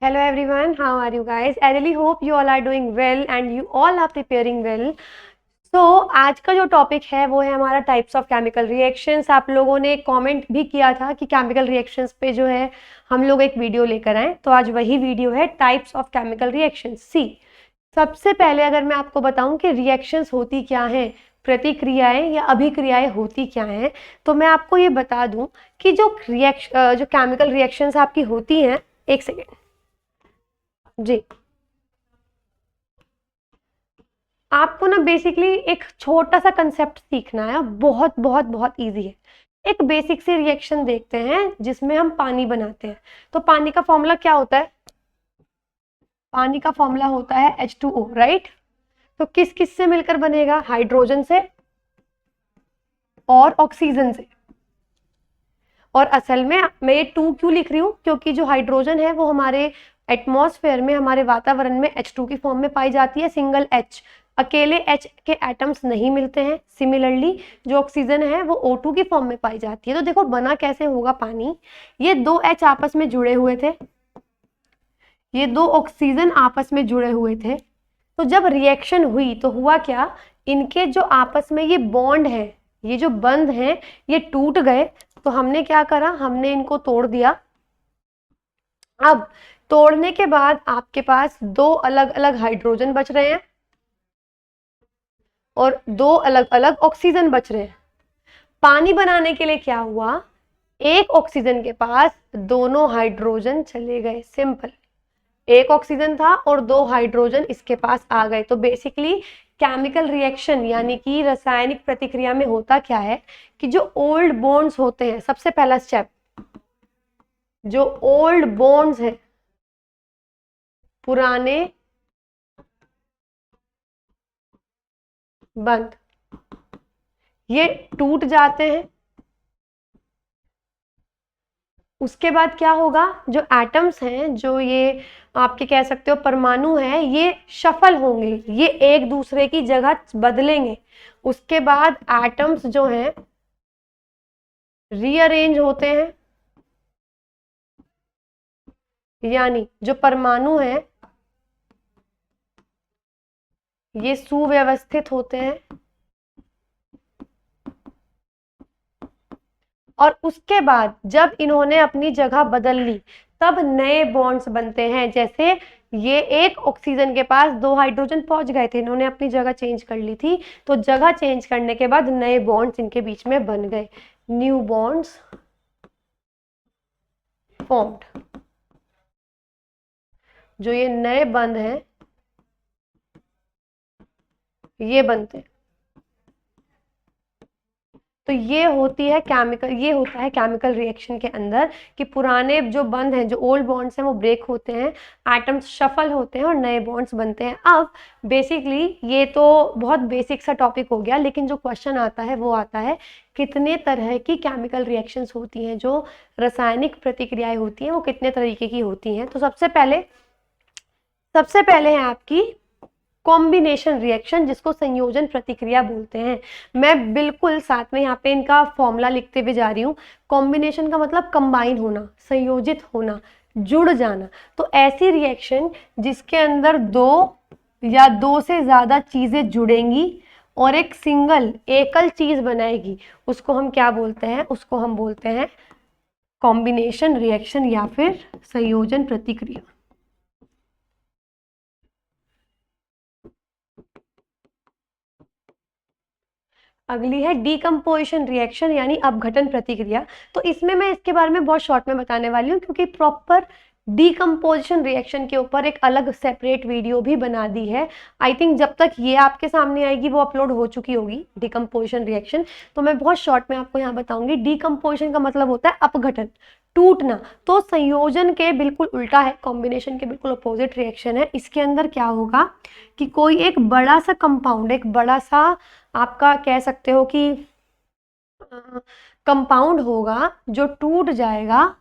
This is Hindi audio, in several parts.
Hello everyone, how are you guys? I really hope you all are doing well and you all are preparing well. So आज का जो टॉपिक है वो है हमारा टाइप्स ऑफ केमिकल रिएक्शंस। आप लोगों ने कमेंट भी किया था कि केमिकल रिएक्शंस पे जो है हम लोग एक वीडियो लेकर आए, तो आज वही वीडियो है टाइप्स ऑफ केमिकल रिएक्शंस। सी सबसे पहले अगर मैं आपको बताऊं कि रिएक्शंस होती क्या हैं, प्रतिक्रियाएं या अभिक्रियाएं होती क्या हैं, तो मैं आपको ये बता दूं कि जो केमिकल रिएक्शंस आपकी होती हैं, एक सेकेंड जी, आपको ना बेसिकली एक छोटा सा कंसेप्ट सीखना है। बहुत बहुत बहुत इजी है। एक बेसिक सी रिएक्शन देखते हैं जिसमें हम पानी बनाते हैं। तो पानी का फॉर्मूला क्या होता है? पानी का फॉर्मूला होता है H2O, राइट? तो किस किस से मिलकर बनेगा? हाइड्रोजन से और ऑक्सीजन से। और असल में मैं ये 2 क्यों लिख रही हूँ? क्योंकि जो हाइड्रोजन है वो हमारे एटमॉस्फेयर में, हमारे वातावरण में H2 की फॉर्म में पाई जाती है, सिंगल H। अकेले H के एटम्स नहीं मिलते हैं। सिमिलरली जो ऑक्सीजन है वो O2 की फॉर्म में पाई जाती है। तो देखो बना कैसे होगा पानी। ये 2 H आपस में जुड़े हुए थे, ये 2 ऑक्सीजन आपस में जुड़े हुए थे। तो जब रिएक्शन हुई तो हुआ क्या, इनके जो आपस में ये बॉन्ड है, ये जो बंध हैं, ये टूट गए। तो हमने क्या करा, हमने इनको तोड़ दिया। अब तोड़ने के बाद आपके पास 2 अलग अलग हाइड्रोजन बच रहे हैं और 2 अलग अलग ऑक्सीजन बच रहे हैं। पानी बनाने के लिए क्या हुआ, एक ऑक्सीजन के पास दोनों हाइड्रोजन चले गए। सिंपल, एक ऑक्सीजन था और 2 हाइड्रोजन इसके पास आ गए। तो बेसिकली केमिकल रिएक्शन यानी कि रासायनिक प्रतिक्रिया में होता क्या है कि जो ओल्ड बॉन्ड्स होते हैं, सबसे पहला स्टेप, जो ओल्ड बॉन्ड्स है, पुराने बंध, ये टूट जाते हैं। उसके बाद क्या होगा, जो एटम्स हैं, जो ये आपके कह सकते हो परमाणु हैं, ये शफल होंगे, ये एक दूसरे की जगह बदलेंगे। उसके बाद एटम्स जो हैं रीअरेंज होते हैं, यानी जो परमाणु हैं ये सुव्यवस्थित होते हैं। और उसके बाद जब इन्होंने अपनी जगह बदल ली तब नए बॉन्ड्स बनते हैं। जैसे ये एक ऑक्सीजन के पास 2 हाइड्रोजन पहुंच गए थे, इन्होंने अपनी जगह चेंज कर ली थी, तो जगह चेंज करने के बाद नए बॉन्ड्स इनके बीच में बन गए, न्यू बॉन्ड्स फॉर्म्ड। जो ये नए बंध हैं ये बनते हैं। तो ये होती है केमिकल, ये होता है केमिकल रिएक्शन के अंदर कि पुराने जो बंध हैं, जो ओल्ड बॉन्ड्स हैं वो ब्रेक होते हैं, एटम्स शफल होते हैं और नए बॉन्ड्स बनते हैं। अब बेसिकली ये तो बहुत बेसिक सा टॉपिक हो गया, लेकिन जो क्वेश्चन आता है वो आता है कितने तरह की केमिकल रिएक्शंस होती हैं, जो रासायनिक प्रतिक्रियाएं होती हैं वो कितने तरीके की होती हैं। तो सबसे पहले है आपकी कॉम्बिनेशन रिएक्शन, जिसको संयोजन प्रतिक्रिया बोलते हैं। मैं बिल्कुल साथ में यहाँ पे इनका फॉर्मूला लिखते हुए जा रही हूँ। कॉम्बिनेशन का मतलब कंबाइन होना, संयोजित होना, जुड़ जाना। तो ऐसी रिएक्शन जिसके अंदर 2 या 2 से ज्यादा चीजें जुड़ेंगी और एक सिंगल एकल चीज बनाएगी, उसको हम क्या बोलते हैं? उसको हम बोलते हैं कॉम्बिनेशन रिएक्शन या फिर संयोजन प्रतिक्रिया। अगली है डीकम्पोजिशन रिएक्शन यानी अपघटन प्रतिक्रिया। तो इसमें मैं इसके बारे में बहुत शॉर्ट में बताने वाली हूँ, क्योंकि प्रॉपर डीकम्पोजिशन रिएक्शन के ऊपर एक अलग सेपरेट वीडियो भी बना दी है। आई थिंक जब तक ये आपके सामने आएगी वो अपलोड हो चुकी होगी, डीकम्पोजिशन रिएक्शन। तो मैं बहुत शॉर्ट में आपको यहाँ बताऊंगी। डीकम्पोजिशन का मतलब होता है अपघटन, टूटना। तो संयोजन के बिल्कुल उल्टा है, कॉम्बिनेशन के बिल्कुल अपोजिट रिएक्शन है। इसके अंदर क्या होगा कि कोई एक बड़ा सा कंपाउंड, एक बड़ा सा आपका कह सकते हो कि कंपाउंड होगा जो टूट जाएगा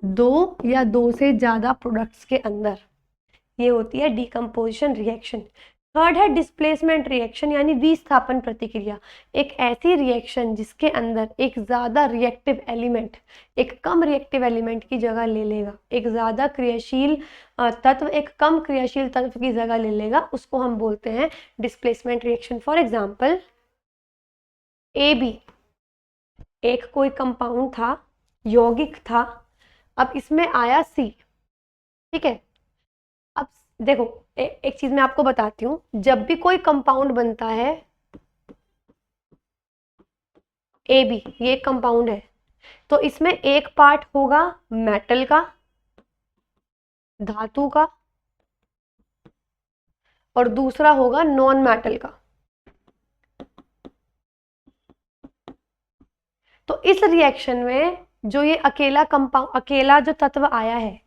2 या 2 से ज्यादा प्रोडक्ट्स के अंदर। ये होती है डीकम्पोजिशन रिएक्शन। थर्ड है डिस्प्लेसमेंट रिएक्शन यानी विस्थापन प्रतिक्रिया। एक ऐसी रिएक्शन जिसके अंदर एक ज़्यादा रिएक्टिव एलिमेंट एक कम रिएक्टिव एलिमेंट की जगह ले लेगा, एक ज़्यादा क्रियाशील तत्व एक कम क्रियाशील तत्व की जगह ले लेगा, उसको हम बोलते हैं displacement reaction. For example AB एक कोई कंपाउंड था, यौगिक था, अब इसमें आया C, ठीक है। अब देखो एक चीज मैं आपको बताती हूँ, जब भी कोई कंपाउंड बनता है, AB ये कंपाउंड है, तो इसमें एक पार्ट होगा मेटल का, धातु का, और दूसरा होगा नॉन मेटल का। तो इस रिएक्शन में जो ये अकेला जो तत्व आया है,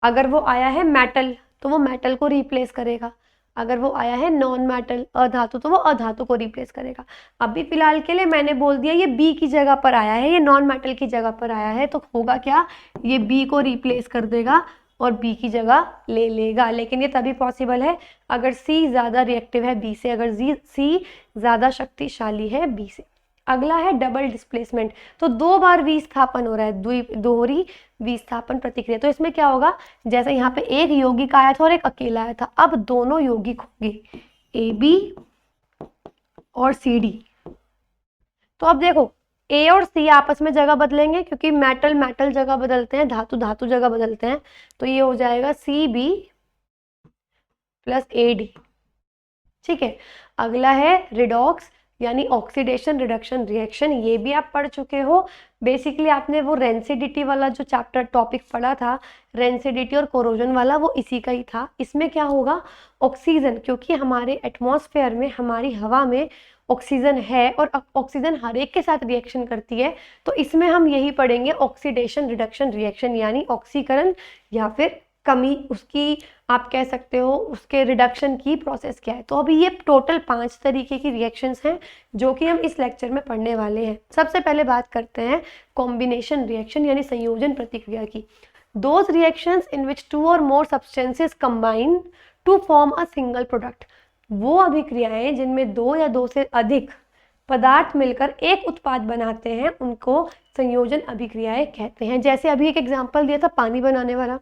अगर वो आया है मेटल तो वो मेटल को रिप्लेस करेगा, अगर वो आया है नॉन मेटल अधातु तो वो अधातु को रिप्लेस करेगा। अभी फिलहाल के लिए मैंने बोल दिया ये बी की जगह पर आया है, ये नॉन मेटल की जगह पर आया है, तो होगा क्या, ये बी को रिप्लेस कर देगा और बी की जगह ले लेगा। लेकिन ये तभी पॉसिबल है अगर सी ज़्यादा रिएक्टिव है बी से, अगर सी ज़्यादा शक्तिशाली है बी से। अगला है डबल डिस्प्लेसमेंट। तो दो बार विस्थापन हो रहा है, दोहरी विस्थापन प्रतिक्रिया। तो इसमें क्या होगा, जैसे यहाँ पे एक यौगिक आया था और एक अकेला आया था, अब दोनों यौगिक होंगे AB और CD। तो अब देखो A और C आपस में जगह बदलेंगे, क्योंकि मेटल मेटल जगह बदलते हैं, धातु धातु जगह बदलते हैं, तो ये हो जाएगा CB प्लस AD, ठीक है। अगला है रिडॉक्स यानी ऑक्सीडेशन रिडक्शन रिएक्शन, ये भी आप पढ़ चुके हो। बेसिकली आपने वो रेंसिडिटी वाला जो चैप्टर टॉपिक पढ़ा था, रेंसिडिटी और कोरोजन वाला, वो इसी का ही था। इसमें क्या होगा, ऑक्सीजन, क्योंकि हमारे एटमॉस्फेयर में हमारी हवा में ऑक्सीजन है और ऑक्सीजन हर एक के साथ रिएक्शन करती है, तो इसमें हम यही पढ़ेंगे ऑक्सीडेशन रिडक्शन रिएक्शन, यानी ऑक्सीकरण या फिर कमी, उसकी आप कह सकते हो उसके रिडक्शन की प्रोसेस क्या है। तो अभी ये टोटल 5 तरीके की रिएक्शंस हैं जो कि हम इस लेक्चर में पढ़ने वाले हैं। सबसे पहले बात करते हैं कॉम्बिनेशन रिएक्शन यानी संयोजन प्रतिक्रिया की। Those reactions in which 2 or more substances combine to form a single product. वो अभिक्रियाएं जिनमें 2 या 2 से अधिक पदार्थ मिलकर एक उत्पाद बनाते हैं उनको संयोजन अभिक्रियाएं कहते हैं। जैसे अभी एक एग्जाम्पल दिया था पानी बनाने वाला,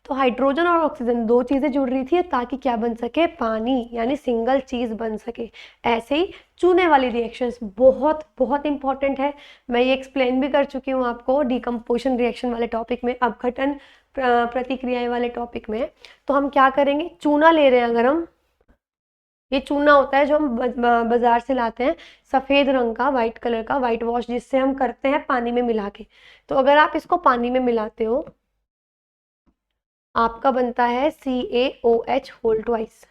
तो हाइड्रोजन और ऑक्सीजन दो चीज़ें जुड़ रही थी ताकि क्या बन सके, पानी, यानी सिंगल चीज़ बन सके। ऐसे ही चूने वाली रिएक्शंस बहुत बहुत इंपॉर्टेंट है, मैं ये एक्सप्लेन भी कर चुकी हूँ आपको डिकम्पोजिशन रिएक्शन वाले टॉपिक में, अपघटन प्रतिक्रियाएं वाले टॉपिक में। तो हम क्या करेंगे, चूना ले रहे हैं, अगर हम, ये चूना होता है जो हम बाजार से लाते हैं, सफ़ेद रंग का, वाइट कलर का, वाइट वॉश, जिससे हम करते हैं पानी में मिला के। तो अगर आप इसको पानी में मिलाते हो, आपका बनता है CaOH होल ट्वाइस,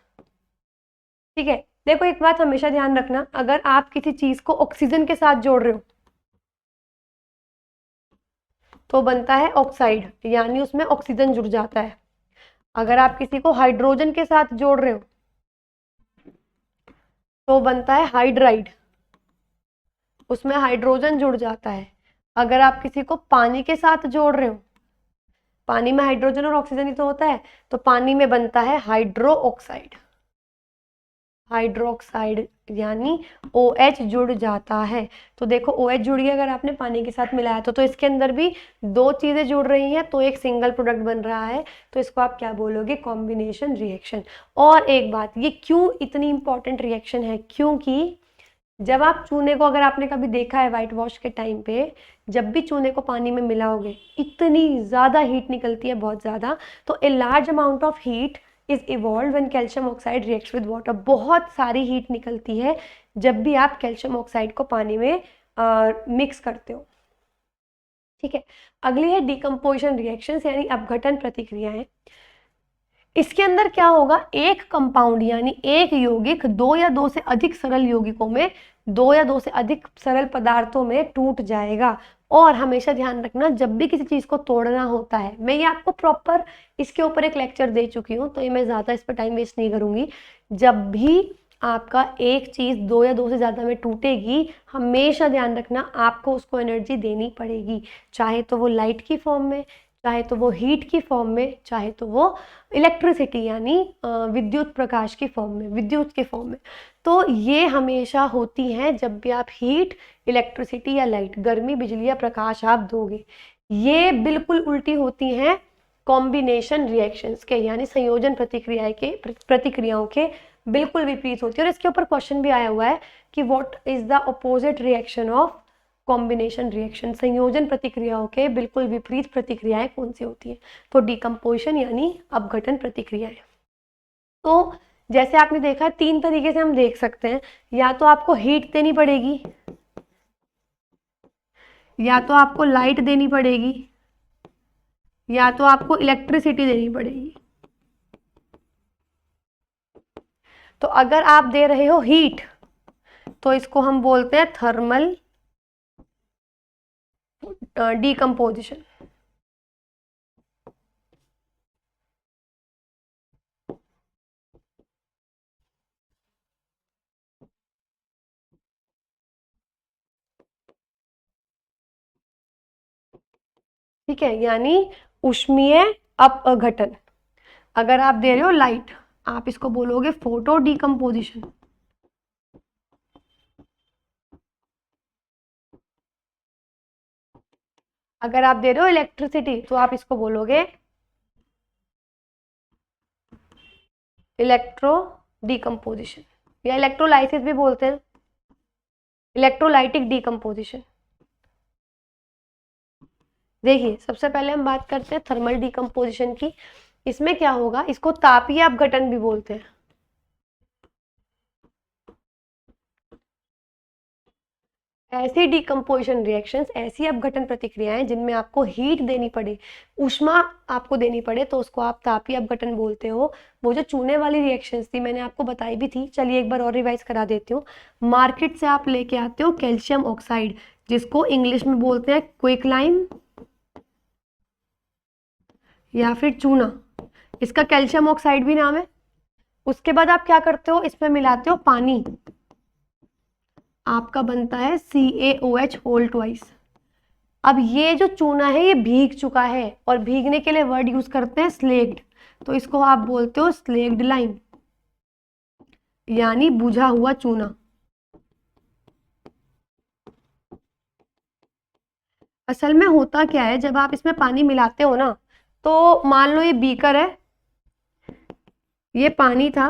ठीक है। देखो एक बात हमेशा ध्यान रखना, अगर आप किसी चीज को ऑक्सीजन के साथ जोड़ रहे हो तो बनता है ऑक्साइड, यानी उसमें ऑक्सीजन जुड़ जाता है। अगर आप किसी को हाइड्रोजन के साथ जोड़ रहे हो तो बनता है हाइड्राइड, उसमें हाइड्रोजन जुड़ जाता है। अगर आप किसी को पानी के साथ जोड़ रहे हो, पानी में हाइड्रोजन और ऑक्सीजन ही तो होता है, तो पानी में बनता है हाइड्रो ऑक्साइड, हाइड्रोक्साइड, यानी OH जुड़ जाता है। तो देखो OH जुड़ गया अगर आपने पानी के साथ मिलाया तो इसके अंदर भी दो चीजें जुड़ रही हैं तो एक सिंगल प्रोडक्ट बन रहा है, तो इसको आप क्या बोलोगे, कॉम्बिनेशन रिएक्शन। और एक बात, ये क्यों इतनी इंपॉर्टेंट रिएक्शन है, क्योंकि जब आप चूने को, अगर आपने कभी देखा है वाइट वॉश के टाइम पे, जब भी चूने को पानी में मिलाओगे इतनी ज़्यादा हीट निकलती है, बहुत ज़्यादा। तो a large amount of heat is evolve when calcium oxide reacts with water. बहुत सारी हीट निकलती है जब भी आप कैल्शियम ऑक्साइड को पानी में मिक्स करते हो, ठीक है। अगली है डिकम्पोजिशन रिएक्शंस यानी अपघटन प्रतिक्रियाएं। इसके अंदर क्या होगा, एक कंपाउंड यानी एक यौगिक 2 या 2 से अधिक सरल यौगिकों में, 2 या 2 से अधिक सरल पदार्थों में टूट जाएगा। और हमेशा ध्यान रखना, जब भी किसी चीज़ को तोड़ना होता है, मैं ये आपको प्रॉपर इसके ऊपर एक लेक्चर दे चुकी हूँ, तो ये मैं ज़्यादा इस पर टाइम वेस्ट नहीं करूँगी। जब भी आपका एक चीज़ 2 या 2 से ज़्यादा में टूटेगी, हमेशा ध्यान रखना आपको उसको एनर्जी देनी पड़ेगी, चाहे तो वो लाइट की फॉर्म में, चाहे तो वो हीट की फॉर्म में, चाहे तो वो इलेक्ट्रिसिटी यानी विद्युत प्रकाश की फॉर्म में, विद्युत के फॉर्म में। तो ये हमेशा होती हैं जब भी आप हीट, इलेक्ट्रिसिटी या लाइट, गर्मी, बिजली या प्रकाश आप दोगे। ये बिल्कुल उल्टी होती हैं कॉम्बिनेशन रिएक्शंस के, यानी संयोजन प्रतिक्रियाओं के बिल्कुल विपरीत होती है। और इसके ऊपर क्वेश्चन भी आया हुआ है कि what is the opposite reaction of combination reaction, संयोजन प्रतिक्रियाओं के बिल्कुल विपरीत प्रतिक्रियाएं कौन सी होती है? तो डिकम्पोजिशन यानी अपघटन प्रतिक्रियाएं। तो जैसे आपने देखा 3 तरीके से हम देख सकते हैं, या तो आपको हीट देनी पड़ेगी, या तो आपको लाइट देनी पड़ेगी, या तो आपको इलेक्ट्रिसिटी देनी पड़ेगी। तो अगर आप दे रहे हो हीट तो इसको हम बोलते हैं थर्मल डिकम्पोजिशन। ठीक है, यानी ऊष्मीय अपघटन। अगर आप दे रहे हो लाइट, आप इसको बोलोगे फोटो डिकम्पोजिशन। अगर आप दे रहे हो इलेक्ट्रिसिटी तो आप इसको बोलोगे इलेक्ट्रो डिकम्पोजिशन, या इलेक्ट्रोलाइसिस भी बोलते हैं, इलेक्ट्रोलाइटिक डिकम्पोजिशन। देखिए, सबसे पहले हम बात करते हैं थर्मल डिकम्पोजिशन की। इसमें क्या होगा, इसको तापीय अपघटन भी बोलते हैं। ऐसी डिकम्पोजिशन रिएक्शंस, ऐसी अपघटन प्रतिक्रियाएं जिनमें आपको हीट देनी पड़े, ऊष्मा आपको देनी पड़े, तो उसको आप तापीय अपघटन बोलते हो। वो जो चूने वाली रिएक्शंस थी मैंने आपको बताई भी थी, चलिए एक बार और रिवाइज करा देती हूँ। मार्केट से आप लेके आते हो कैल्शियम ऑक्साइड, जिसको इंग्लिश में बोलते हैं क्विकलाइम या फिर चूना, इसका कैल्शियम ऑक्साइड भी नाम है। उसके बाद आप क्या करते हो, इसमें मिलाते हो पानी, आपका बनता है CaOH होल ट्वाइस। अब ये जो चूना है ये भीग चुका है, और भीगने के लिए वर्ड यूज करते हैं स्लेक्ड, तो इसको आप बोलते हो स्लेक्ड लाइम, यानी बुझा हुआ चूना। असल में होता क्या है, जब आप इसमें पानी मिलाते हो ना, तो मान लो ये बीकर है, ये पानी था,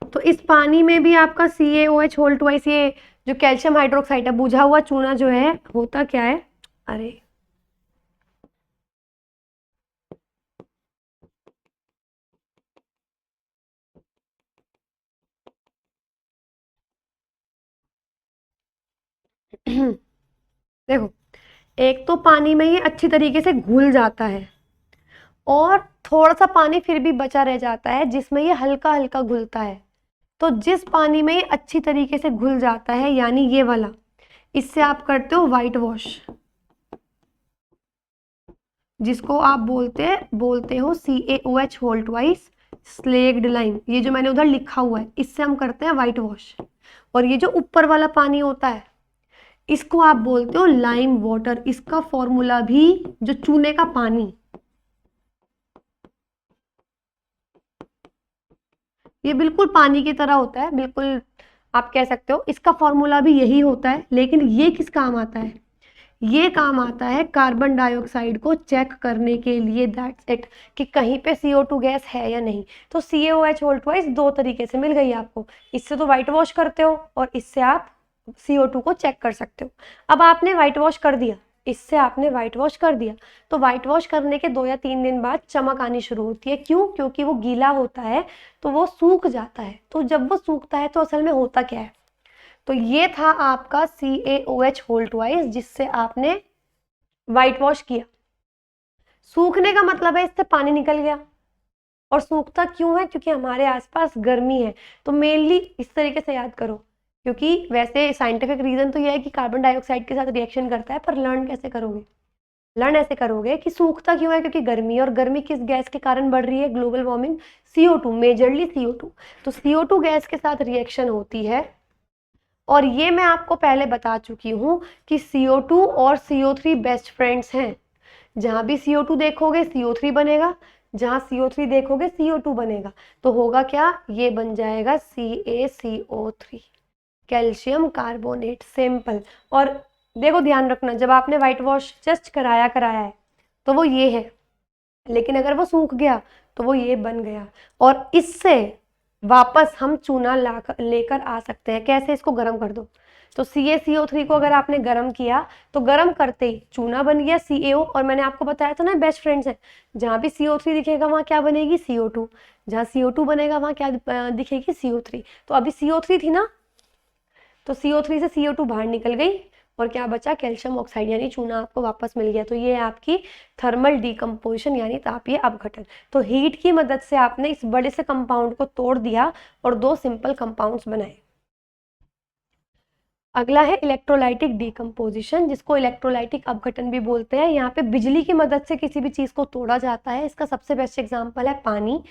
तो इस पानी में भी आपका CaOH होल ट्वाइस, ये जो कैल्शियम हाइड्रोक्साइड है, बुझा हुआ चूना जो है, होता क्या है, अरे देखो, एक तो पानी में ये अच्छी तरीके से घुल जाता है, और थोड़ा सा पानी फिर भी बचा रह जाता है जिसमें ये हल्का हल्का घुलता है। तो जिस पानी में ये अच्छी तरीके से घुल जाता है, यानी ये वाला, इससे आप करते हो वाइट वॉश, जिसको आप बोलते हो CaOH whole twice slaked lime. ये जो मैंने उधर लिखा हुआ है, इससे हम करते हैं वाइट वॉश। और ये जो ऊपर वाला पानी होता है, इसको आप बोलते हो लाइम वाटर। इसका फॉर्मूला भी जो चूने का पानी, ये बिल्कुल पानी की तरह होता है, बिल्कुल आप कह सकते हो इसका फॉर्मूला भी यही होता है। लेकिन ये किस काम आता है, ये काम आता है कार्बन डाइऑक्साइड को चेक करने के लिए, दैट्स इट, कि कहीं पे CO2 गैस है या नहीं। तो CaOH होल ट्वाइस 2 तरीके से मिल गई आपको, इससे तो व्हाइट वॉश करते हो और इससे आप CO2 को चेक कर सकते हो। अब आपने व्हाइट वॉश कर दिया, इससे आपने व्हाइट वॉश कर दिया, तो व्हाइट वॉश करने के 2 या 3 दिन बाद चमक आनी शुरू होती है। क्यों? क्योंकि वो गीला होता है तो वो सूख जाता है। तो जब वो सूखता है तो असल में होता क्या है, तो ये था आपका CaOH होल ट्वाइस, जिससे आपने व्हाइट वॉश किया। सूखने का मतलब है इससे पानी निकल गया। और सूखता क्यों है? क्योंकि हमारे आसपास गर्मी है। तो मेनली इस तरीके से याद करो, क्योंकि वैसे साइंटिफिक रीजन तो यह है कि कार्बन डाइऑक्साइड के साथ रिएक्शन करता है, पर लर्न कैसे करोगे? लर्न ऐसे करोगे कि सूखता क्यों है, क्योंकि गर्मी। और गर्मी किस गैस के कारण बढ़ रही है? Global warming, CO2, majorly CO2। तो CO2 गैस के साथ रिएक्शन होती है और ये मैं आपको पहले बता चुकी हूँ कि CO2 और CO3 बेस्ट फ्रेंड्स हैं। जहाँ भी CO2 देखोगे CO3 बनेगा, जहाँ CO3 देखोगे CO2 बनेगा। तो होगा क्या, ये बन जाएगा CaCO3, कैल्शियम कार्बोनेट, सिंपल। और देखो ध्यान रखना, जब आपने व्हाइट वॉश जस्ट कराया है तो वो ये है, लेकिन अगर वो सूख गया तो वो ये बन गया। और इससे वापस हम चूना लेकर आ सकते हैं। कैसे, इसको गर्म कर दो। तो CaCO3 को अगर आपने गर्म किया तो गर्म करते ही चूना बन गया CaO। और मैंने आपको बताया था ना बेस्ट फ्रेंड्स है, जहाँ भी CO3 दिखेगा वहाँ क्या बनेगी, CO2। जहाँ CO2 बनेगा वहाँ क्या दिखेगी, CO3। तो अभी CO3 थी ना, तो CO3 से CO2 बाहर निकल गई और क्या बचा, कैल्शियम ऑक्साइड यानी चूना आपको वापस मिल गया। तो ये है आपकी थर्मल डिकम्पोजिशन यानी तापीय अपघटन। तो हीट की मदद से आपने इस बड़े से कंपाउंड को तोड़ दिया और दो सिंपल कंपाउंड्स बनाए। अगला है इलेक्ट्रोलाइटिक डिकम्पोजिशन, जिसको इलेक्ट्रोलाइटिक अपघटन भी बोलते हैं। यहाँ पे बिजली की मदद से किसी भी चीज़ को तोड़ा जाता है। इसका सबसे बेस्ट एग्जाम्पल है पानी।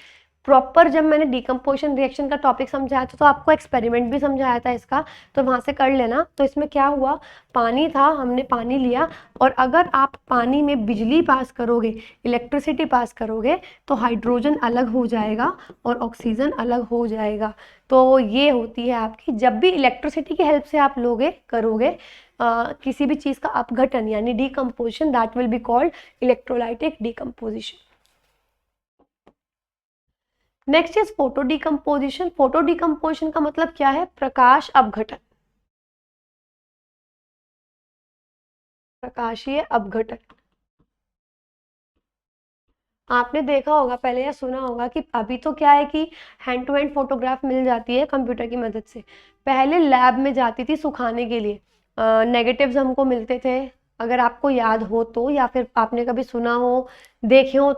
प्रॉपर जब मैंने डिकम्पोजिशन रिएक्शन का टॉपिक समझाया था तो आपको एक्सपेरिमेंट भी समझाया था इसका, तो वहाँ से कर लेना। तो इसमें क्या हुआ, पानी था, हमने पानी लिया और अगर आप पानी में बिजली पास करोगे, इलेक्ट्रिसिटी पास करोगे, तो हाइड्रोजन अलग हो जाएगा और ऑक्सीजन अलग हो जाएगा। तो ये होती है आपकी, जब भी इलेक्ट्रिसिटी की हेल्प से आप करोगे किसी भी चीज़ का अपघटन यानी decomposition, that will be called electrolytic decomposition. Next is photo decomposition. Photo decomposition का मतलब क्या है, प्रकाश अपघटन, प्रकाशीय अपघटन। आपने देखा होगा पहले या सुना होगा कि अभी तो क्या है कि हैंड टू हैंड फोटोग्राफ मिल जाती है कंप्यूटर की मदद से। पहले लैब में जाती थी सुखाने के लिए, नेगेटिव्स हमको मिलते थे, अगर आपको याद हो तो, या फिर आपने कभी सुना हो, देखे हो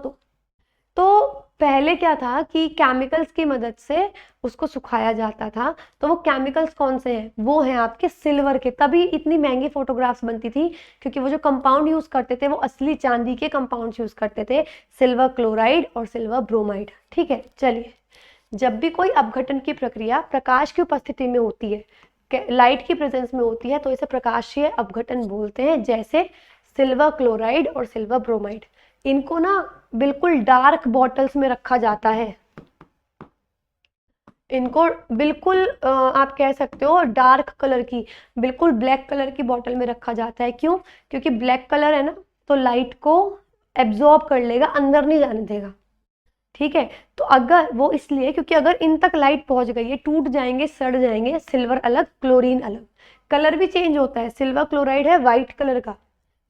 तो पहले क्या था कि केमिकल्स की मदद से उसको सुखाया जाता था। तो वो केमिकल्स कौन से हैं, वो हैं आपके सिल्वर के। तभी इतनी महंगी फोटोग्राफ्स बनती थी, क्योंकि वो जो कंपाउंड यूज करते थे वो असली चांदी के कंपाउंड यूज करते थे, सिल्वर क्लोराइड और सिल्वर ब्रोमाइड। ठीक है, चलिए, जब भी कोई अपघटन की प्रक्रिया प्रकाश की उपस्थिति में होती है, लाइट की प्रेजेंस में होती है, तो इसे प्रकाशीय अपघटन बोलते हैं। जैसे सिल्वर क्लोराइड और सिल्वर ब्रोमाइड, इनको ना बिल्कुल डार्क बॉटल्स में रखा जाता है। इनको बिल्कुल आप कह सकते हो डार्क कलर की, बिल्कुल ब्लैक कलर की बॉटल में रखा जाता है। क्यों, क्योंकि ब्लैक कलर है ना, तो लाइट को एब्जॉर्ब कर लेगा, अंदर नहीं जाने देगा। ठीक है, तो अगर वो इसलिए क्योंकि अगर इन तक लाइट पहुंच गई है, टूट जाएंगे, सड़ जाएंगे। सिल्वर अलग, क्लोरीन अलग, कलर भी चेंज होता है। सिल्वर क्लोराइड है वाइट कलर का,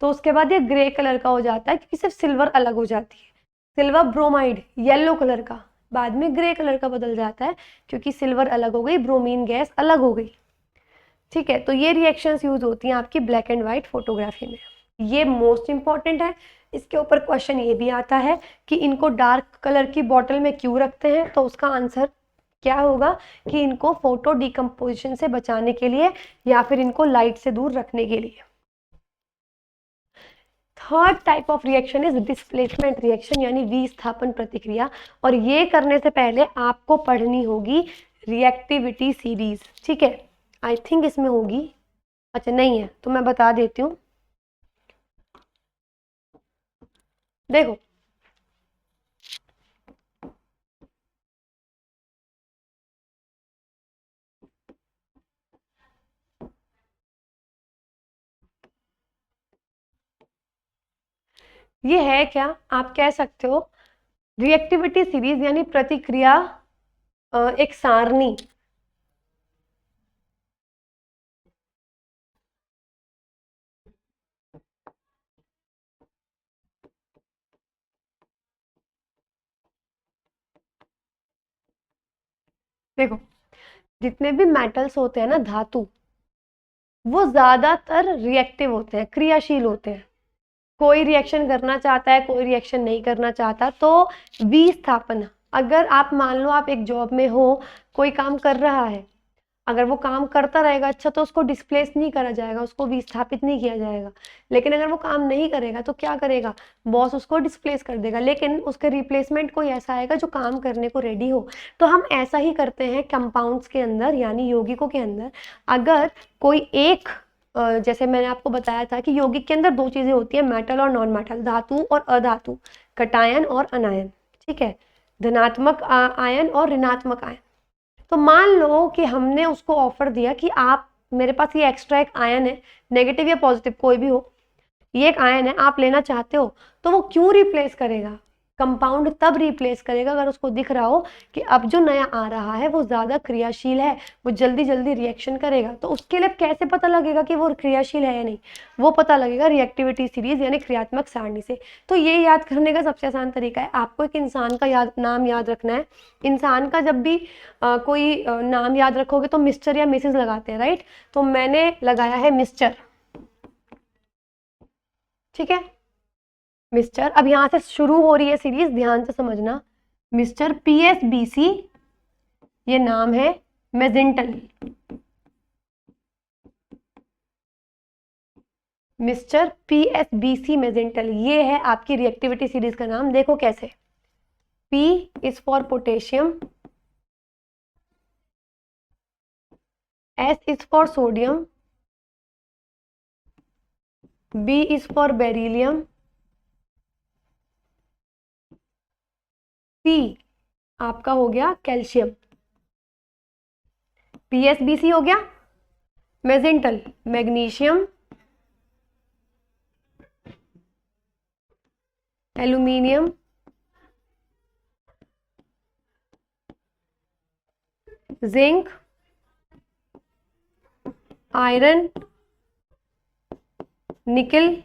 तो उसके बाद ये ग्रे कलर का हो जाता है, क्योंकि सिर्फ सिल्वर अलग हो जाती है। सिल्वर ब्रोमाइड येलो कलर का, बाद में ग्रे कलर का बदल जाता है, क्योंकि सिल्वर अलग हो गई, ब्रोमीन गैस अलग हो गई। ठीक है, तो ये रिएक्शंस यूज होती हैं आपकी ब्लैक एंड व्हाइट फोटोग्राफी में। ये मोस्ट इंपॉर्टेंट है। इसके ऊपर क्वेश्चन ये भी आता है कि इनको डार्क कलर की बॉटल में क्यों रखते हैं, तो उसका आंसर क्या होगा कि इनको फोटो डिकम्पोजिशन से बचाने के लिए या फिर इनको लाइट से दूर रखने के लिए। Third type of reaction is displacement reaction यानी विस्थापन प्रतिक्रिया। और ये करने से पहले आपको पढ़नी होगी रिएक्टिविटी सीरीज। ठीक है, आई थिंक इसमें होगी, अच्छा नहीं है तो मैं बता देती हूँ। देखो, ये है क्या, आप कह सकते हो रिएक्टिविटी सीरीज यानी प्रतिक्रिया एक सारणी। देखो, जितने भी मेटल्स होते हैं ना, धातु, वो ज्यादातर रिएक्टिव होते हैं, क्रियाशील होते हैं। कोई रिएक्शन करना चाहता है, कोई रिएक्शन नहीं करना चाहता। तो विस्थापन, अगर आप मान लो आप एक जॉब में हो, कोई काम कर रहा है, अगर वो काम करता रहेगा अच्छा तो उसको डिस्प्लेस नहीं करा जाएगा, उसको विस्थापित नहीं किया जाएगा। लेकिन अगर वो काम नहीं करेगा तो क्या करेगा, बॉस उसको डिस्प्लेस कर देगा, लेकिन उसके रिप्लेसमेंट कोई ऐसा आएगा जो काम करने को रेडी हो। तो हम ऐसा ही करते हैं कंपाउंड्स के अंदर, यानी यौगिकों के अंदर। अगर कोई एक जैसे मैंने आपको बताया था कि यौगिक के अंदर दो चीजें होती है, मेटल और नॉन मेटल, धातु और अधातु, कटायन और अनायन, ठीक है, धनात्मक आयन और ऋणात्मक आयन। तो मान लो कि हमने उसको ऑफर दिया कि आप, मेरे पास ये एक्स्ट्रा एक आयन है, नेगेटिव या पॉजिटिव कोई भी हो, ये एक आयन है, आप लेना चाहते हो, तो वो क्यों रिप्लेस करेगा, कंपाउंड तब रिप्लेस करेगा अगर उसको दिख रहा हो कि अब जो नया आ रहा है वो ज़्यादा क्रियाशील है, वो जल्दी जल्दी रिएक्शन करेगा। तो उसके लिए कैसे पता लगेगा कि वो क्रियाशील है या नहीं, वो पता लगेगा रिएक्टिविटी सीरीज यानी क्रियात्मक सारणी से। तो ये याद करने का सबसे आसान तरीका है, आपको एक इंसान का नाम याद रखना है। इंसान का जब भी कोई नाम याद रखोगे तो मिस्टर या मिसेज लगाते हैं, राइट। तो मैंने लगाया है मिस्टर, ठीक है, मिस्टर। अब यहां से शुरू हो रही है सीरीज, ध्यान से समझना। मिस्टर PSBC ये नाम है, मेजेंटल, मिस्टर PSBC मेजेंटल, ये है आपकी रिएक्टिविटी सीरीज का नाम। देखो कैसे, P is for potassium, S is for sodium, B is for beryllium, C आपका हो गया कैल्शियम। PSBC हो गया मेजेंटल, मैग्नीशियम, एल्यूमिनियम, जिंक, आयरन, निकल,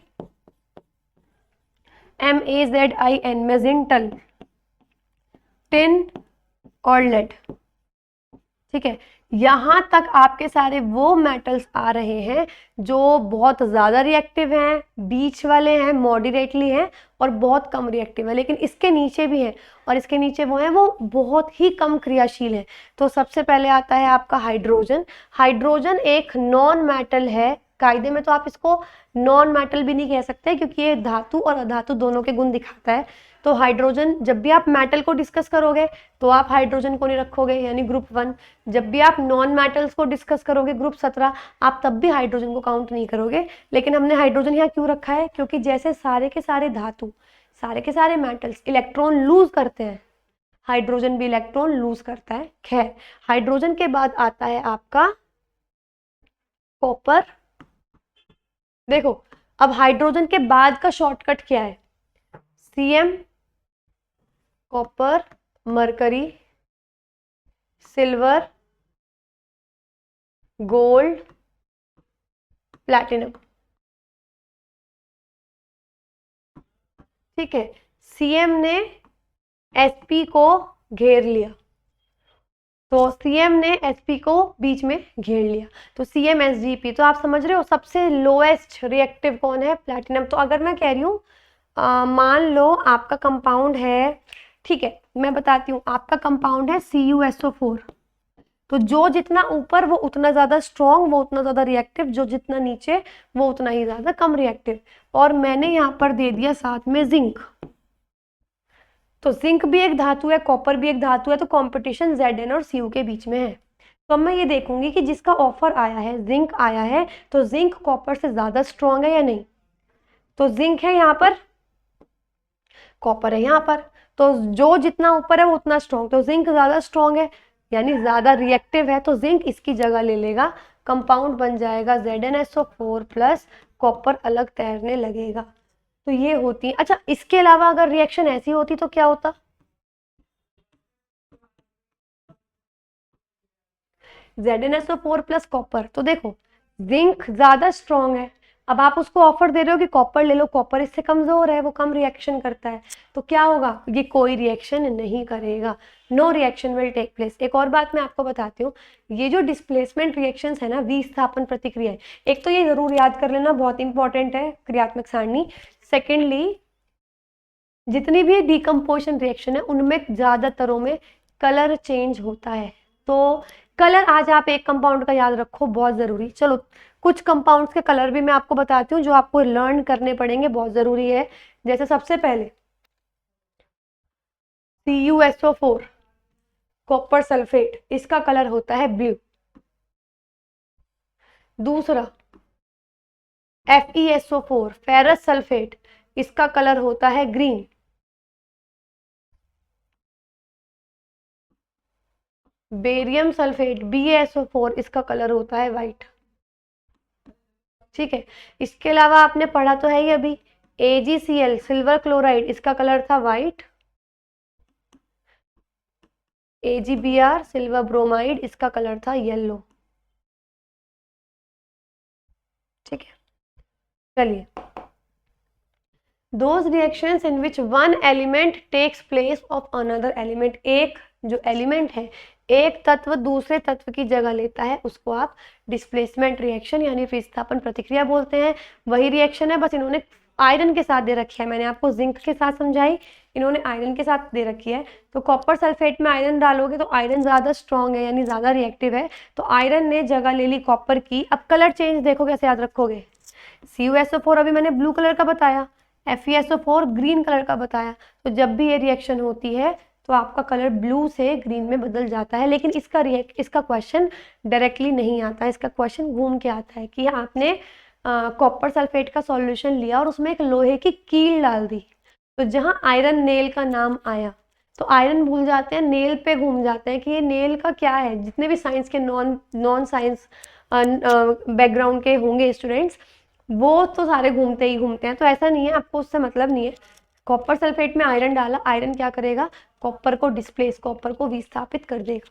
MAZIN मेजेंटल, टिन और लेड, ठीक है। यहां तक आपके सारे वो मेटल्स आ रहे हैं जो बहुत ज्यादा रिएक्टिव हैं, बीच वाले हैं, मॉडरेटली हैं और बहुत कम रिएक्टिव है। लेकिन इसके नीचे भी हैं, और इसके नीचे वो हैं वो बहुत ही कम क्रियाशील है। तो सबसे पहले आता है आपका हाइड्रोजन। हाइड्रोजन एक नॉन मेटल है, कायदे में तो आप इसको नॉन मेटल भी नहीं कह सकते क्योंकि ये धातु और अधातु दोनों के गुण दिखाता है। तो हाइड्रोजन, जब भी आप मेटल को डिस्कस करोगे तो आप हाइड्रोजन को नहीं रखोगे, यानी ग्रुप 1। जब भी आप नॉन मेटल्स को डिस्कस करोगे ग्रुप 17, आप तब भी हाइड्रोजन को काउंट नहीं करोगे। लेकिन हमने हाइड्रोजन यहाँ क्यों रखा है, क्योंकि जैसे सारे के सारे धातु, सारे के सारे मेटल्स इलेक्ट्रॉन लूज करते हैं, हाइड्रोजन भी इलेक्ट्रॉन लूज करता है। खैर, हाइड्रोजन के बाद आता है आपका कॉपर। देखो, अब हाइड्रोजन के बाद का शॉर्टकट क्या है, Cm, copper, mercury, silver, gold, platinum, ठीक है। Cm ने Sp को घेर लिया, तो Cm ने Sp को बीच में घेर लिया, तो CmSgP। तो आप समझ रहे हो सबसे लोएस्ट रिएक्टिव कौन है, प्लैटिनम। तो अगर मैं कह रही हूँ मान लो आपका कंपाउंड है, ठीक है मैं बताती हूँ, आपका कंपाउंड है CuSO4, तो जो जितना ऊपर वो उतना ज़्यादा स्ट्रॉन्ग, वो उतना ज़्यादा रिएक्टिव, जो जितना नीचे वो उतना ही ज़्यादा कम रिएक्टिव। और मैंने यहाँ पर दे दिया साथ में जिंक, तो जिंक भी एक धातु है, कॉपर भी एक धातु है, तो कंपटीशन Zn और Cu के बीच में है। तो अब मैं ये देखूंगी कि जिसका ऑफर आया है, जिंक आया है, तो जिंक कॉपर से ज़्यादा स्ट्रॉन्ग है या नहीं। तो जिंक है यहाँ पर, कॉपर है यहाँ पर, तो जो जितना ऊपर है वो उतना स्ट्रॉन्ग, तो जिंक ज़्यादा स्ट्रॉन्ग है यानी ज़्यादा रिएक्टिव है, तो जिंक इसकी जगह ले लेगा, कंपाउंड बन जाएगा ZnSO4 प्लस कॉपर अलग तैरने लगेगा। तो ये होती है। अच्छा, इसके अलावा अगर रिएक्शन ऐसी होती तो क्या होता, ZnSO4 प्लस कॉपर, तो देखो जिंक ज्यादा स्ट्रॉन्ग है, अब आप उसको ऑफर दे रहे हो कि कॉपर ले लो, कॉपर इससे कमजोर है, वो कम रिएक्शन करता है, तो क्या होगा, ये कोई रिएक्शन नहीं करेगा, no reaction will take place. एक और बात मैं आपको बताती हूँ, ये जो डिस्प्लेसमेंट रिएक्शंस है ना, विस्थापन प्रतिक्रिया, एक तो ये जरूर याद कर लेना, बहुत इंपॉर्टेंट है क्रियात्मक सारणी। सेकेंडली, जितनी भी डिकम्पोजिशन रिएक्शन है उनमें ज्यादातरों में कलर चेंज होता है, तो कलर आज आप एक कंपाउंड का याद रखो, बहुत जरूरी। चलो कुछ कंपाउंड्स के कलर भी मैं आपको बताती हूँ जो आपको लर्न करने पड़ेंगे, बहुत जरूरी है। जैसे सबसे पहले CuSO4 कॉपर सल्फेट, इसका कलर होता है ब्लू। दूसरा FeSO4 फेरस सल्फेट, इसका कलर होता है ग्रीन। बेरियम सल्फेट BaSO4, इसका कलर होता है व्हाइट। ठीक है, इसके अलावा आपने पढ़ा तो है ही अभी AgCl सिल्वर क्लोराइड, इसका कलर था व्हाइट। AgBr सिल्वर ब्रोमाइड, इसका कलर था येलो। ठीक है, चलिए those reactions in which one element takes place of another element, एक जो एलिमेंट है, एक तत्व दूसरे तत्व की जगह लेता है, उसको आप डिस्प्लेसमेंट रिएक्शन यानी विस्थापन प्रतिक्रिया बोलते हैं। वही रिएक्शन है, बस इन्होंने आयरन के साथ दे रखी है। मैंने आपको जिंक के साथ समझाई, इन्होंने आयरन के साथ दे रखी है। तो कॉपर सल्फेट में आयरन डालोगे तो आयरन ज़्यादा स्ट्रॉन्ग है यानी ज़्यादा रिएक्टिव है, तो आयरन ने जगह ले ली कॉपर की। अब कलर चेंज देखो कैसे याद रखोगे। CuSO4 अभी मैंने ब्लू कलर का बताया, FeSO4 ग्रीन कलर का बताया। तो जब भी ये रिएक्शन होती है तो आपका कलर ब्लू से ग्रीन में बदल जाता है। लेकिन इसका क्वेश्चन डायरेक्टली नहीं आता, इसका क्वेश्चन घूम के आता है कि आपने कॉपर सल्फेट का सॉल्यूशन लिया और उसमें एक लोहे की कील डाल दी, तो जहाँ आयरन नेल का नाम आया तो आयरन भूल जाते हैं, नेल पे घूम जाते हैं कि ये नेल का क्या है। जितने भी साइंस के नॉन साइंस बैकग्राउंड के होंगे स्टूडेंट्स, वो तो सारे घूमते ही घूमते हैं। तो ऐसा नहीं है, आपको उससे मतलब नहीं है। कॉपर सल्फेट में आयरन डाला, आयरन क्या करेगा, कॉपर को डिस्प्लेस, कॉपर को विस्थापित कर देगा।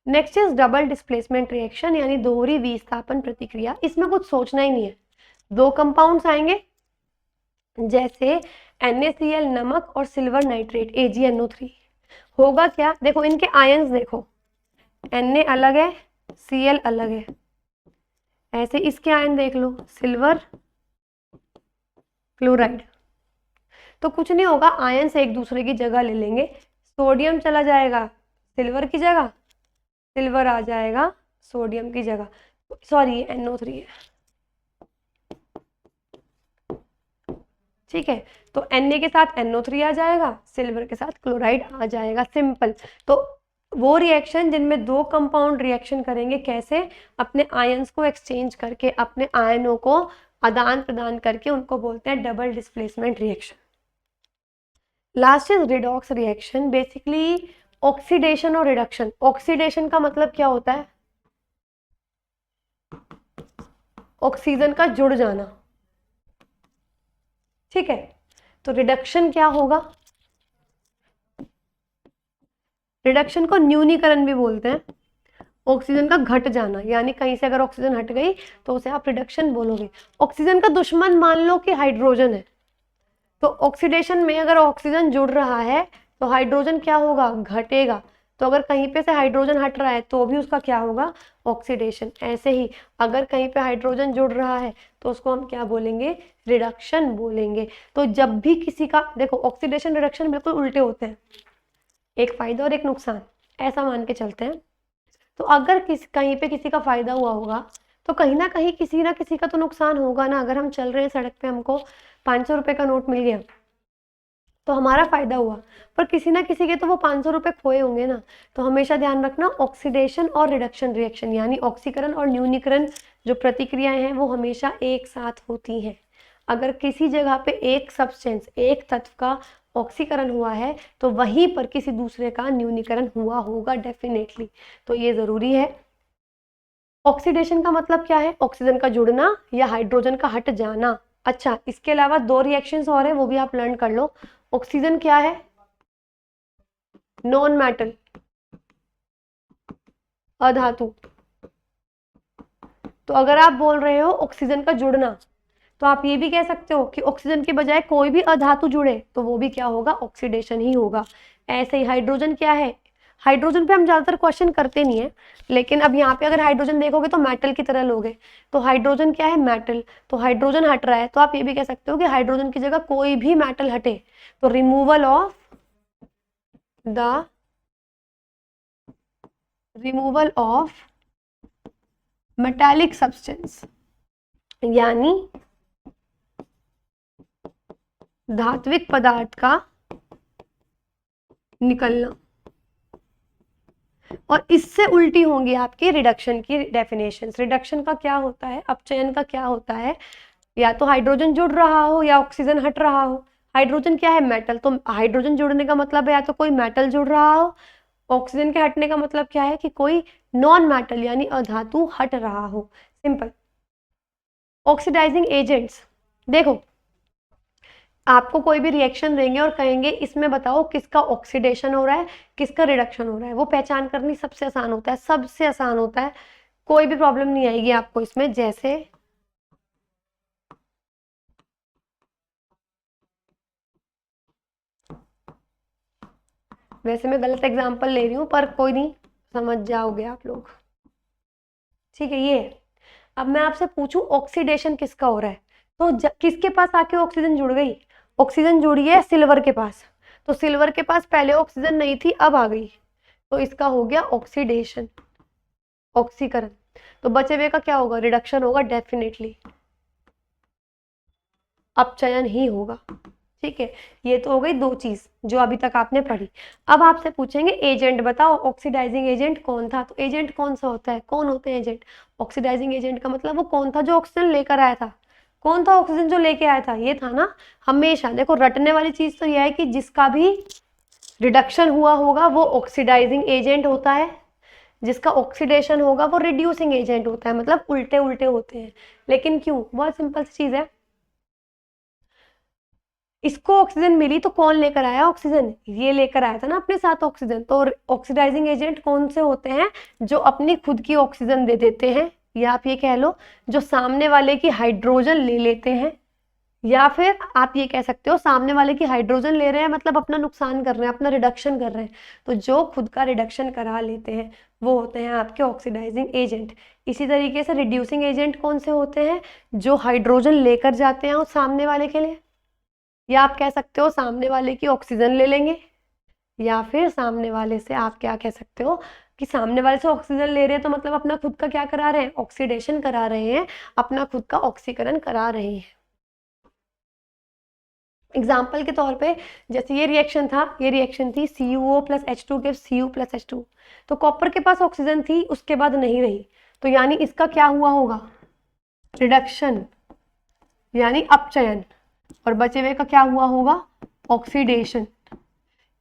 Next is double displacement reaction यानी दोहरी विस्थापन प्रतिक्रिया। इसमें कुछ सोचना ही नहीं है, दो कंपाउंड्स आएंगे जैसे NaCl नमक और सिल्वर नाइट्रेट AgNO3। होगा क्या, देखो इनके आयंस देखो, Na अलग है, Cl अलग है। ऐसे इसके आयन देख लो, सिल्वर क्लोराइड। तो कुछ नहीं होगा, आयन से एक दूसरे की जगह ले लेंगे। सोडियम चला जाएगा सिल्वर की जगह, सिल्वर आ जाएगा सोडियम की जगह। सॉरी ये NO3 है। ठीक है, तो Na के साथ NO3 आ जाएगा, सिल्वर के साथ क्लोराइड आ जाएगा, सिंपल। तो वो रिएक्शन जिनमें दो कंपाउंड रिएक्शन करेंगे, कैसे, अपने आयंस को एक्सचेंज करके, अपने आयनों को आदान प्रदान करके, उनको बोलते हैं double displacement reaction. Last is redox reaction, basically oxidation और रिडक्शन। ऑक्सीडेशन का मतलब क्या होता है, ऑक्सीजन का जुड़ जाना। ठीक है, तो रिडक्शन क्या होगा, रिडक्शन को न्यूनीकरण भी बोलते हैं। ऑक्सीजन का घट जाना, यानी कहीं से अगर ऑक्सीजन हट गई तो उसे आप रिडक्शन बोलोगे। ऑक्सीजन का दुश्मन मान लो कि हाइड्रोजन है, तो ऑक्सीडेशन में अगर ऑक्सीजन जुड़ रहा है तो हाइड्रोजन क्या होगा, घटेगा। तो अगर कहीं पे से हाइड्रोजन हट रहा है तो भी उसका क्या होगा, ऑक्सीडेशन। ऐसे ही अगर कहीं पे हाइड्रोजन जुड़ रहा है तो उसको हम क्या बोलेंगे, रिडक्शन बोलेंगे। तो जब भी किसी का, देखो ऑक्सीडेशन रिडक्शन बिल्कुल उल्टे होते हैं, एक फायदा और एक नुकसान, ऐसा मान के चलते हैं। तो अगर कहीं पे किसी का फायदा हुआ होगा तो कहीं ना कहीं किसी ना किसी का तो नुकसान होगा ना। अगर हम चल रहे हैं सड़क पे, हमको 500 रुपये का नोट मिल गया तो हमारा फायदा हुआ, पर किसी ना किसी के तो वो 500 रुपये खोए होंगे ना। तो हमेशा ध्यान रखना, ऑक्सीडेशन और रिडक्शन रिएक्शन यानी ऑक्सीकरण और न्यूनीकरण जो प्रतिक्रियाएं हैं वो हमेशा एक साथ होती हैं। अगर किसी जगह पे एक सब्सटेंस, एक तत्व का ऑक्सीकरण हुआ है तो वहीं पर किसी दूसरे का न्यूनीकरण हुआ होगा डेफिनेटली, तो ये जरूरी है। ऑक्सीडेशन का मतलब क्या है, ऑक्सीजन का जुड़ना या हाइड्रोजन का हट जाना। अच्छा, इसके अलावा दो रिएक्शंस और है, वो भी आप लर्न कर लो। ऑक्सीजन क्या है, नॉन मेटल, अधातु। तो अगर आप बोल रहे हो ऑक्सीजन का जुड़ना, तो आप ये भी कह सकते हो कि ऑक्सीजन के बजाय कोई भी अधातु जुड़े तो वो भी क्या होगा, ऑक्सीडेशन ही होगा। ऐसे ही हाइड्रोजन क्या है, हाइड्रोजन पे हम ज्यादातर क्वेश्चन करते नहीं है, लेकिन अब यहाँ पे अगर हाइड्रोजन देखोगे तो मेटल की तरह लोगे। तो हाइड्रोजन क्या है, मेटल। तो हाइड्रोजन हट रहा है तो आप ये भी कह सकते हो कि हाइड्रोजन की जगह कोई भी मेटल हटे तो removal of the removal of metallic substance, यानी धात्विक पदार्थ का निकलना। और इससे उल्टी होंगी आपकी रिडक्शन की डेफिनेशंस। रिडक्शन का क्या होता है, अपचयन का क्या होता है, या तो हाइड्रोजन जुड़ रहा हो या ऑक्सीजन हट रहा हो। हाइड्रोजन क्या है, मेटल, तो हाइड्रोजन जुड़ने का मतलब है या तो कोई मेटल जुड़ रहा हो, ऑक्सीजन के हटने का मतलब क्या है कि कोई नॉन मेटल यानी अधातु हट रहा हो, सिंपल। ऑक्सीडाइजिंग एजेंट्स, देखो आपको कोई भी रिएक्शन देंगे और कहेंगे इसमें बताओ किसका ऑक्सीडेशन हो रहा है किसका रिडक्शन हो रहा है, वो पहचान करनी सबसे आसान होता है, सबसे आसान होता है, कोई भी प्रॉब्लम नहीं आएगी आपको इसमें। जैसे वैसे मैं गलत एग्जांपल ले रही हूँ पर कोई नहीं, समझ जाओगे आप लोग, ठीक है। ये अब मैं आपसे पूछूं ऑक्सीडेशन किसका हो रहा है, तो किसके पास आके ऑक्सीजन जुड़ गई, ऑक्सीजन जुड़ी है सिल्वर के पास, तो सिल्वर के पास पहले ऑक्सीजन नहीं थी अब आ गई, तो इसका हो गया ऑक्सीडेशन, ऑक्सीकरण। तो बचे हुए का क्या होगा, रिडक्शन होगा डेफिनेटली, अपचयन ही होगा, ठीक है। ये तो हो गई दो चीज जो अभी तक आपने पढ़ी। अब आपसे पूछेंगे एजेंट बताओ, ऑक्सीडाइजिंग एजेंट कौन था, तो एजेंट कौन सा होता है, कौन होते हैं एजेंट। ऑक्सीडाइजिंग एजेंट का मतलब वो कौन था जो ऑक्सीजन लेकर आया था, कौन था ऑक्सीजन जो लेके आया था, ये था ना। हमेशा देखो रटने वाली चीज तो यह है कि जिसका भी रिडक्शन हुआ होगा वो ऑक्सीडाइजिंग एजेंट होता है, जिसका ऑक्सीडेशन होगा वो रिड्यूसिंग एजेंट होता है, मतलब उल्टे उल्टे होते हैं। लेकिन क्यों, बहुत सिंपल सी चीज है, इसको ऑक्सीजन मिली तो कौन लेकर आया ऑक्सीजन, ये लेकर आया था ना अपने साथ ऑक्सीजन। तो ऑक्सीडाइजिंग एजेंट कौन से होते हैं, जो अपनी खुद की ऑक्सीजन दे देते हैं, या आप ये कह लो जो सामने वाले की हाइड्रोजन ले लेते हैं, या फिर आप ये कह सकते हो सामने वाले की हाइड्रोजन ले रहे हैं मतलब अपना नुकसान कर रहे हैं, अपना रिडक्शन कर रहे हैं, तो जो खुद का रिडक्शन करा लेते हैं वो होते हैं आपके ऑक्सीडाइजिंग एजेंट। इसी तरीके से रिड्यूसिंग एजेंट कौन से होते हैं, जो हाइड्रोजन लेकर जाते हैं और सामने वाले के लिए, या आप कह सकते हो सामने वाले की ऑक्सीजन ले लेंगे, या फिर सामने वाले से आप क्या कह सकते हो कि सामने वाले से ऑक्सीजन ले रहे हैं तो मतलब अपना खुद का क्या करा रहे हैं, ऑक्सीडेशन करा रहे हैं, अपना खुद का ऑक्सीकरण करा रहे हैं। एग्जाम्पल के तौर पे जैसे ये रिएक्शन था, ये रिएक्शन थी CuO प्लस H2 के Cu प्लस H2, तो कॉपर के पास ऑक्सीजन थी उसके बाद नहीं रही, तो यानी इसका क्या हुआ होगा, रिडक्शन यानी अपचयन, और बचे हुए का क्या हुआ होगा, ऑक्सीडेशन।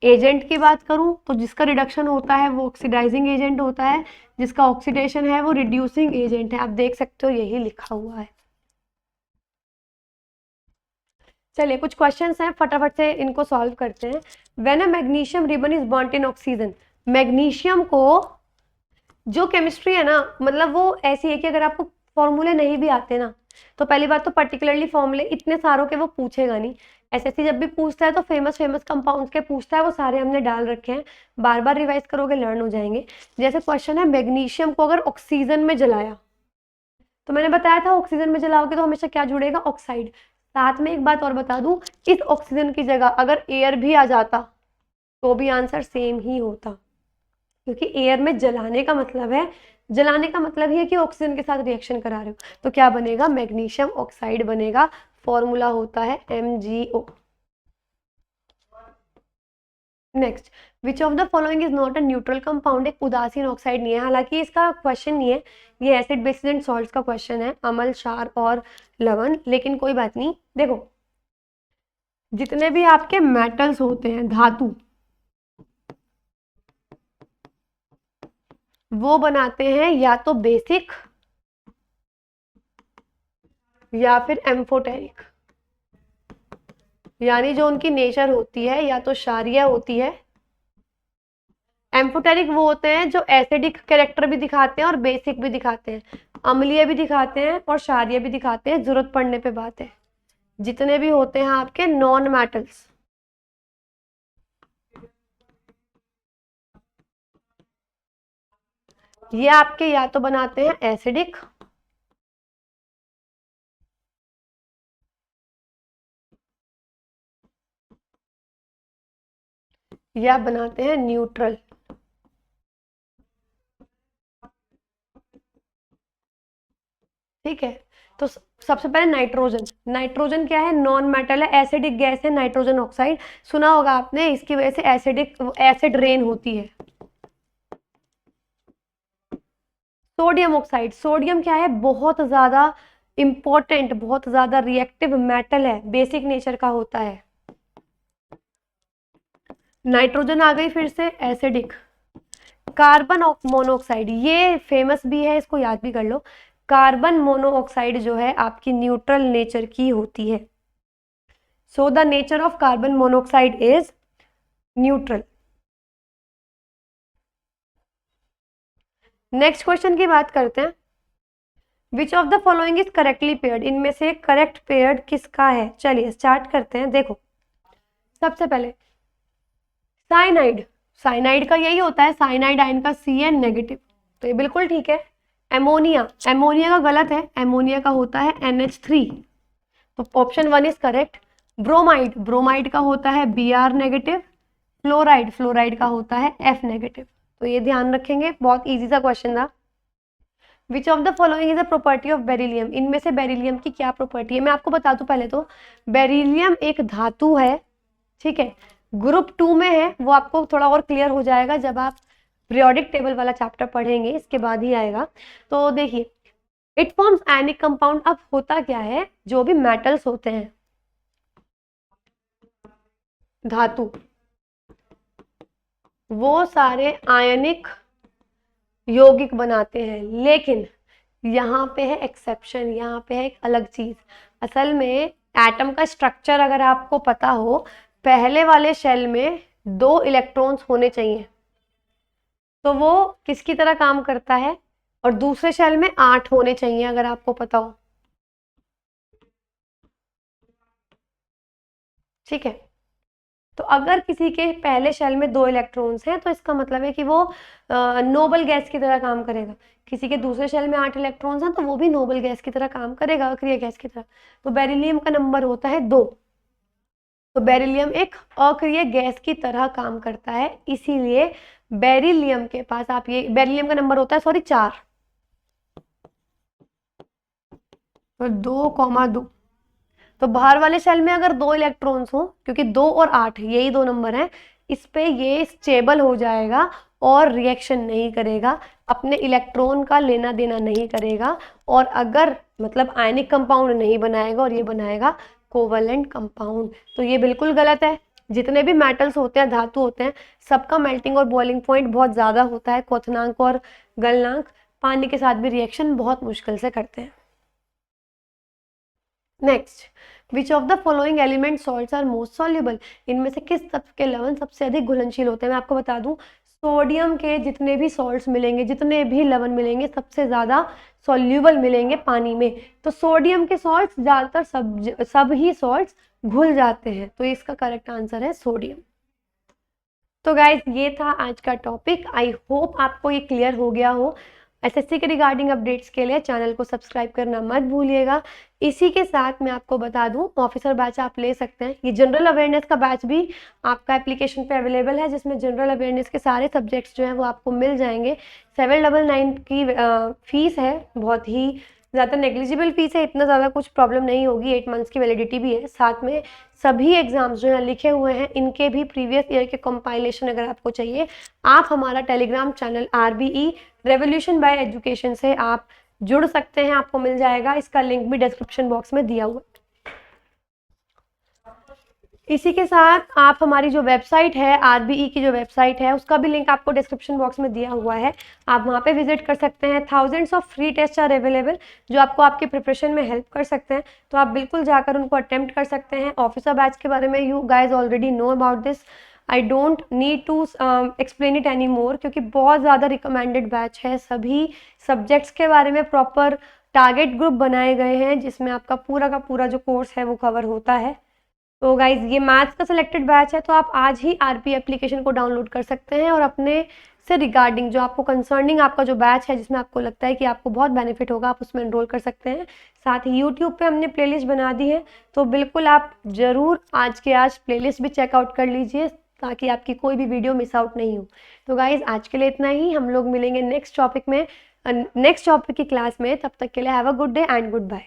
एजेंट की बात करूं तो जिसका रिडक्शन होता है वो ऑक्सीडाइजिंग एजेंट होता है, जिसका ऑक्सीडेशन है वो रिड्यूसिंग एजेंट है, आप देख सकते हो यही लिखा हुआ है। चलिए कुछ क्वेश्चंस हैं फटाफट से इनको सॉल्व करते हैं। When a magnesium ribbon is bond in oxygen, magnesium को जो केमिस्ट्री है ना, मतलब वो ऐसी है कि अगर आपको फॉर्मूले नहीं भी आते ना, तो पहली बात तो पर्टिकुलरली फॉर्मूले इतने सारों के वो पूछेगा नहीं। एसएससी जब भी पूछता है तो फेमस फेमस कंपाउंड्स के पूछता है, वो सारे हमने डाल रखे हैं, बार बार रिवाइज करोगे लर्न हो जाएंगे। जैसे क्वेश्चन है मैग्नीशियम को अगर ऑक्सीजन में जलाया, तो मैंने बताया था ऑक्सीजन में जलाओगे तो हमेशा क्या जुड़ेगा, ऑक्साइड। साथ में एक बात और बता दूं, इस ऑक्सीजन की जगह अगर एयर भी आ जाता तो भी आंसर सेम ही होता, क्योंकि एयर में जलाने का मतलब है, जलाने का मतलब ही है कि ऑक्सीजन के साथ रिएक्शन करा रहे हो, तो क्या बनेगा, मैग्नीशियम ऑक्साइड बनेगा। फॉर्मूला होता है MgO। Next, which of the following is not a neutral compound, एक उदासीन ऑक्साइड नहीं है, हालांकि इसका क्वेश्चन नहीं है, ये एसिड बेसिस एंड सॉल्ट्स का क्वेश्चन है, अम्ल क्षार और लवण, लेकिन कोई बात नहीं। देखो जितने भी आपके मेटल्स होते हैं, धातु, वो बनाते हैं या तो बेसिक या फिर एम्फोटेरिक, यानी जो उनकी नेचर होती है या तो क्षारीय होती है। एम्फोटेरिक वो होते हैं जो एसिडिक कैरेक्टर भी दिखाते हैं और बेसिक भी दिखाते हैं, अम्लीय भी दिखाते हैं और क्षारीय भी दिखाते हैं, जरूरत पड़ने पे बात है। जितने भी होते हैं आपके नॉन मेटल्स, ये आपके या तो बनाते हैं एसिडिक या बनाते हैं न्यूट्रल। ठीक है। तो सबसे पहले नाइट्रोजन, नाइट्रोजन क्या है, नॉन मेटल है, एसिडिक गैस है नाइट्रोजन ऑक्साइड, सुना होगा आपने, इसकी वजह से एसिड रेन होती है। सोडियम ऑक्साइड, सोडियम क्या है, बहुत ज्यादा इंपॉर्टेंट, बहुत ज्यादा रिएक्टिव मेटल है, बेसिक नेचर का होता है। नाइट्रोजन आ गई फिर से एसिडिक। कार्बन मोनोऑक्साइड, ये फेमस भी है, इसको याद भी कर लो। कार्बन मोनोऑक्साइड जो है आपकी न्यूट्रल नेचर की होती है। So the nature of carbon monoxide is neutral. Next question की बात करते हैं। विच of the following is correctly paired, इनमें से करेक्ट पेयर्ड किसका है। चलिए स्टार्ट करते हैं। देखो सबसे पहले साइनाइड, साइनाइड का यही होता है, साइनाइड आयन का Cn नेगेटिव, तो ये बिल्कुल ठीक है। एमोनिया, एमोनिया का गलत है, एमोनिया का होता है NH3, तो option 1 is correct. Bromide, bromide का होता है Br नेगेटिव। फ्लोराइड, फ्लोराइड का होता है F नेगेटिव, तो ये ध्यान रखेंगे, बहुत इजी सा क्वेश्चन था। विच of the following is a property of beryllium, इनमें से बेरिलियम की क्या प्रॉपर्टी है। मैं आपको बता दूं पहले तो, बेरिलियम एक धातु है, ठीक है, ग्रुप 2 में है, वो आपको थोड़ा और क्लियर हो जाएगा जब आप पीरियोडिक टेबल वाला चैप्टर पढ़ेंगे, इसके बाद ही आएगा। तो देखिए इट फॉर्म्स आयनिक कंपाउंड। अब होता क्या है, जो भी मेटल्स होते हैं, धातु, वो सारे आयनिक यौगिक बनाते हैं, लेकिन यहाँ पे है एक्सेप्शन, यहाँ पे है एक अलग चीज। असल में एटम का स्ट्रक्चर अगर आपको पता हो, पहले वाले शेल में 2 इलेक्ट्रॉन्स होने चाहिए, तो वो किसकी तरह काम करता है, और दूसरे शेल में 8 होने चाहिए, अगर आपको पता हो, ठीक है। तो अगर किसी के पहले शेल में 2 इलेक्ट्रॉन्स हैं, तो इसका मतलब है कि वो नोबल गैस की तरह काम करेगा। किसी के दूसरे शेल में 8 इलेक्ट्रॉन्स हैं, तो वो भी नोबल गैस की तरह काम करेगा, अक्रिय गैस की तरह। तो बेरिलियम का नंबर होता है 2, तो बेरिलियम एक अक्रिय गैस की तरह काम करता है, इसीलिए बेरिलियम के पास आप ये, बेरिलियम का नंबर होता है 4, तो 2,2। तो बाहर वाले शेल में अगर 2 इलेक्ट्रॉन्स हो, क्योंकि 2 और 8 यही 2 नंबर हैं, इस पे ये स्टेबल हो जाएगा और रिएक्शन नहीं करेगा, अपने इलेक्ट्रॉन का लेना देना नहीं करेगा, और अगर मतलब आयनिक कंपाउंड नहीं बनाएगा, और ये बनाएगा कोवलेंट कंपाउंड। तो ये बिल्कुल गलत है। जितने भी मेटल्स होते हैं, धातु होते हैं, सबका मेल्टिंग और बॉइलिंग पॉइंट बहुत ज़्यादा होता है, क्वथनांक और गलनांक, पानी के साथ भी रिएक्शन बहुत मुश्किल से करते हैं। Next, which of the following element salts are most soluble, इनमें से किस तत्व के लवण सबसे अधिक घुलनशील होते हैं। मैं आपको बता दूं, सोडियम के जितने भी सॉल्ट्स मिलेंगे, जितने भी लवण मिलेंगे, सबसे ज़्यादा सॉल्युबल मिलेंगे पानी में। तो सोडियम के सॉल्ट्स ज़्यादातर सब ही सॉल्ट्स घुल जाते हैं, तो इसका करेक्ट आंसर है सोडियम। तो गाइज ये था आज का टॉपिक, आई होप आपको ये क्लियर हो गया हो। एसएससी के रिगार्डिंग अपडेट्स के लिए चैनल को सब्सक्राइब करना मत भूलिएगा। इसी के साथ मैं आपको बता दूं, ऑफिसर बैच आप ले सकते हैं, ये जनरल अवेयरनेस का बैच भी आपका एप्लीकेशन पे अवेलेबल है, जिसमें जनरल अवेयरनेस के सारे सब्जेक्ट्स जो हैं वो आपको मिल जाएंगे। 799 की फीस है, बहुत ही ज़्यादा नेग्लिजिबल फीस है, इतना ज़्यादा कुछ प्रॉब्लम नहीं होगी, 8 मंथ्स की वैलिडिटी भी है। साथ में सभी एग्जाम्स जो हैं लिखे हुए हैं, इनके भी प्रीवियस ईयर के कंपाइलेशन अगर आपको चाहिए, आप हमारा Telegram channel RBE revolution bye education से आप जुड़ सकते हैं, आपको मिल जाएगा, इसका लिंक भी डिस्क्रिप्शन बॉक्स में दिया हुआ है। इसी के साथ आप हमारी जो वेबसाइट है, RBE की जो वेबसाइट है, उसका भी लिंक आपको डिस्क्रिप्शन बॉक्स में दिया हुआ है, आप वहाँ पे विजिट कर सकते हैं। Thousands of free test are available, जो आपको आपके प्रिपरेशन में हेल्प कर सकते हैं, तो आप बिल्कुल जाकर उनको अटेम्प्ट कर सकते हैं। ऑफिसर बैच के बारे में you guys already know about this, I don't need to explain it any more, क्योंकि बहुत ज़्यादा रिकमेंडेड बैच है। सभी सब्जेक्ट्स के बारे में प्रॉपर टारगेट ग्रुप बनाए गए हैं, जिसमें आपका पूरा का पूरा जो कोर्स है वो कवर होता है। तो गाइज ये मैथ्स का सिलेक्टेड बैच है, तो आप आज ही RBE एप्लीकेशन को डाउनलोड कर सकते हैं, और अपने से रिगार्डिंग जो आपको कंसर्निंग आपका जो बैच है, जिसमें आपको लगता है कि आपको बहुत बेनिफिट होगा, आप उसमें एनरोल कर सकते हैं। साथ ही यूट्यूब पे हमने प्लेलिस्ट बना दी है, तो बिल्कुल आप ज़रूर आज के आज प्लेलिस्ट भी चेकआउट कर लीजिए, ताकि आपकी कोई भी वीडियो मिस आउट नहीं हो। तो गाइज आज के लिए इतना ही, हम लोग मिलेंगे नेक्स्ट टॉपिक में नेक्स्ट टॉपिक की क्लास में। तब तक के लिए have a good day and good bye.